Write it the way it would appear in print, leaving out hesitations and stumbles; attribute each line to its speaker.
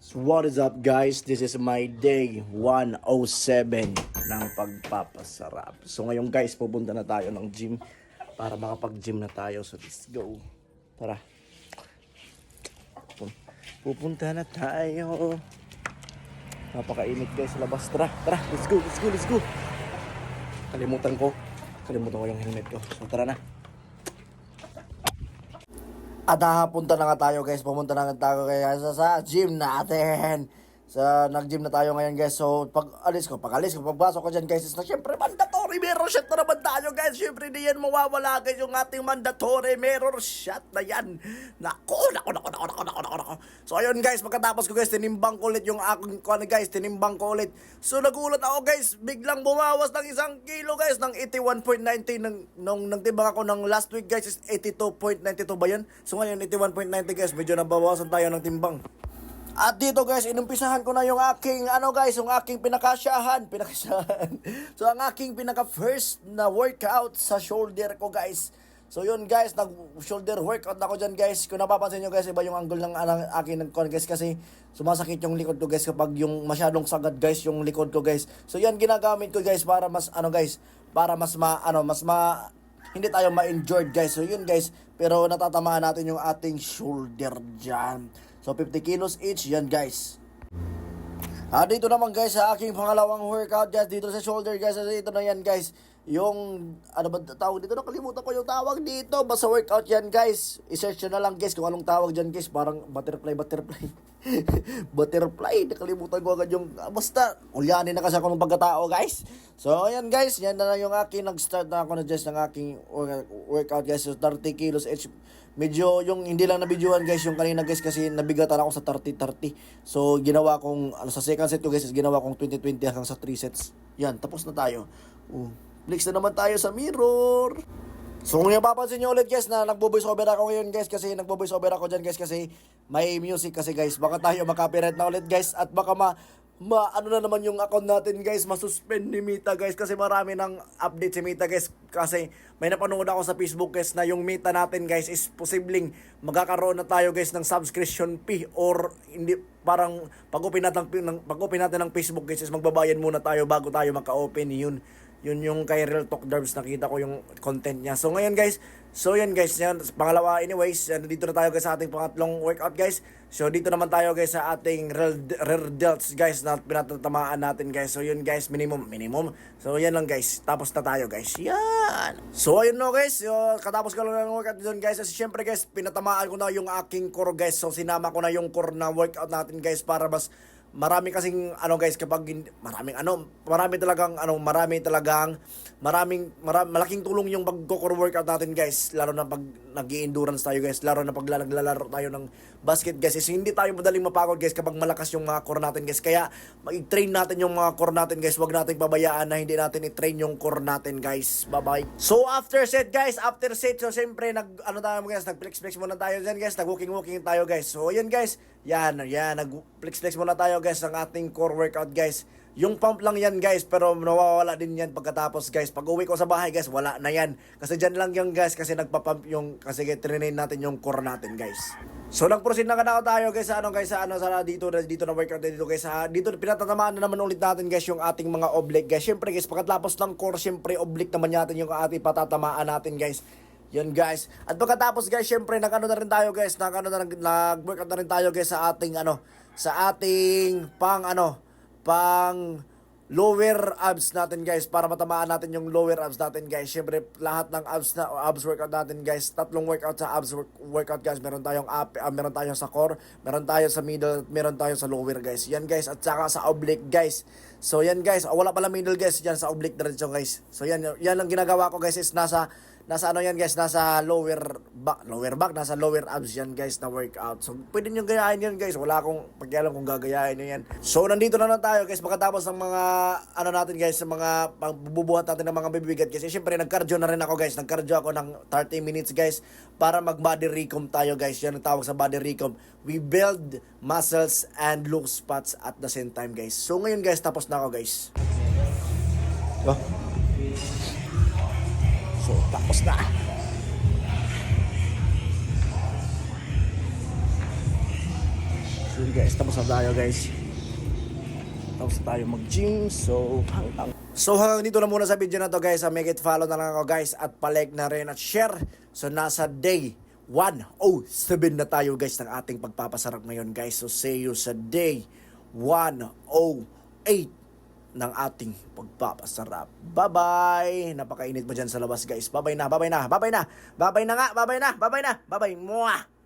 Speaker 1: So what is up guys? This is my day 107 ng pagpapasarap. So ngayon guys, pupunta na tayo ng gym para makapag-gym na tayo. So let's go. Tara. Pupunta na tayo. Napakainit guys sa labas. Tara, let's go. Kalimutan ko yung helmet ko. So tara na. At punta na nga tayo guys, pumunta na nga tayo kaya sa gym natin. Nag-gym na tayo ngayon guys. So pag-alis ko, pagbasok ko dyan guys, is na syempre mandatory mirror shot na naman tayo guys. Syempre di yan mawawala guys yung ating mandatory mirror shot na yan. Nako. So ayun guys, pagkatapos ko guys, tinimbang ko ulit yung aking tinimbang ko ulit. So nagulat ako guys, biglang bumawas ng 1 kilo guys, ng 81.90 nung nagtimbang ako ng last week guys is 82.92 ba yun? So ngayon 81.90 guys, medyo nabawasan tayo ng timbang. At dito guys, inumpisahan ko na yung aking yung aking pinakasyahan. So ang aking pinaka first na workout sa shoulder ko guys. So yun guys, nag-shoulder workout ako dyan guys. Kung napapansin nyo guys, iba yung angle ng aking guys kasi sumasakit yung likod ko guys kapag yung masyadong sagad guys yung likod ko guys. So yan ginagamit ko guys para mas hindi tayo ma-injured guys. So yun guys, pero natatamaan natin yung ating shoulder dyan. So 50 kilos each, yan guys. Dito naman guys sa aking pangalawang workout guys, dito sa shoulder guys, dito na yan guys. Yung, ano ba tawag dito? Nakalimutan ko yung tawag dito. Basta workout yan guys. I-search nyo na lang guys kung anong tawag dyan guys. Parang butterfly. Butterfly. Nakalimutan ko agad yung, basta, ulyanin na kasi ako ng pagkatao guys. So ayan guys, yan na yung aking, nag-start na ako na just ng aking workout guys. So 30 kilos each. Medyo yung hindi lang na-videoan guys yung kanina guys kasi nabigatan ako sa 30-30. So ginawa kong, sa second set ko guys is ginawa kong 20-20 hanggang sa 3 sets. Yan, tapos na tayo. Flex na naman tayo sa mirror. So kung napapansin nyo ulit guys na nagbo-voice over ako ngayon guys kasi nagbo-voice over ako dyan guys kasi may music kasi guys. Baka tayo makapiright na ulit guys at baka ano na naman yung account natin guys, masuspend ni Mita guys kasi marami ng update si Mita guys kasi may napanood ako sa Facebook guys na yung Mita natin guys is posibleng magkakaroon na tayo guys ng subscription fee or hindi, parang pag-open natin ng Facebook guys is magbabayad muna tayo bago tayo maka-open. Yun yung kay Real Talk Darbs, nakita ko yung content niya. So ngayon guys, yan, pangalawa anyways, dito na tayo guys sa ating pangatlong workout guys. So dito naman tayo guys sa ating rear delts guys na pinatatamaan natin guys. So yun guys, minimum. So yan lang guys, tapos na tayo guys. Yan. So ayun no guys, katapos ko lang ng workout doon guys. Kasi syempre guys, pinatamaan ko na yung aking core guys. So sinama ko na yung core na workout natin guys para mas marami kasing guys kapag malaking tulong yung pag-core workout natin guys, lalo na pag nag-i-endurance tayo guys, lalo na pag naglalaro tayo ng basket guys, is hindi tayo madaling mapagod guys kapag malakas yung mga core natin guys. Kaya mag-train natin yung mga core natin guys, wag nating pabayaan na hindi natin i-train yung core natin guys. Bye bye. So after set so siyempre nag-flex muna tayo dyan guys, nag-walking tayo guys. So yan guys, yan nag-flex muna tayo guys ng ating core workout guys. Yung pump lang yan guys, pero nawawala din yan pagkatapos guys. Pag uwi ko sa bahay guys, wala na yan. Kasi dyan lang yan guys, kasi nagpapump kasi trinain natin yung core natin guys. So nag-proceed na tayo guys sa dito na workout dito guys. Dito pinatatamaan na naman ulit natin guys yung ating mga oblique guys. Syempre guys, pagkatapos ng core, syempre oblique naman natin yung ating patatamaan natin guys. Yun guys. At pagkatapos guys, syempre nag-workout na rin tayo guys sa ating pang lower abs natin guys, para matamaan natin yung lower abs natin guys. Syempre lahat ng abs workout natin guys, tatlong workout sa abs workout guys. Meron tayong sa core, meron tayo sa middle, meron tayo sa lower guys. Yan guys, at saka sa oblique guys. So yan guys, wala pala middle guys, yan sa oblique diretso guys. So yan lang ginagawa ko guys, is nasa yan guys, nasa lower back, nasa lower abs yan guys na workout. So pwede nyo gayahin yan guys, wala akong pagkialam kung gagayahin nyo yan. So nandito na tayo guys, pagkatapos ng mga natin guys, sa mga pagbubuhat natin ng mga bibigat guys. Siyempre nag-cardio na rin ako guys, nag-cardio ako ng 30 minutes guys para mag-body recomp tayo guys. Yan ang tawag sa body recomp. We build muscles and lose spots at the same time guys. So ngayon guys, tapos na ako guys. So, tapos na. yun guys, tapos na tayo guys. Tapos na tayo mag-gym. So hanggang dito na muna sa video na to guys. Make it follow na lang ako guys. At palike na rin at share. So nasa day 107 na tayo guys ng ating pagpapasarap ngayon guys. So see you sa day 108 ng ating pagpapasarap. Bye-bye! Napakainit mo dyan sa labas guys. Bye-bye na, bye-bye na, bye-bye na. Bye-bye na nga, bye-bye na, bye-bye na. Bye-bye. Mwah!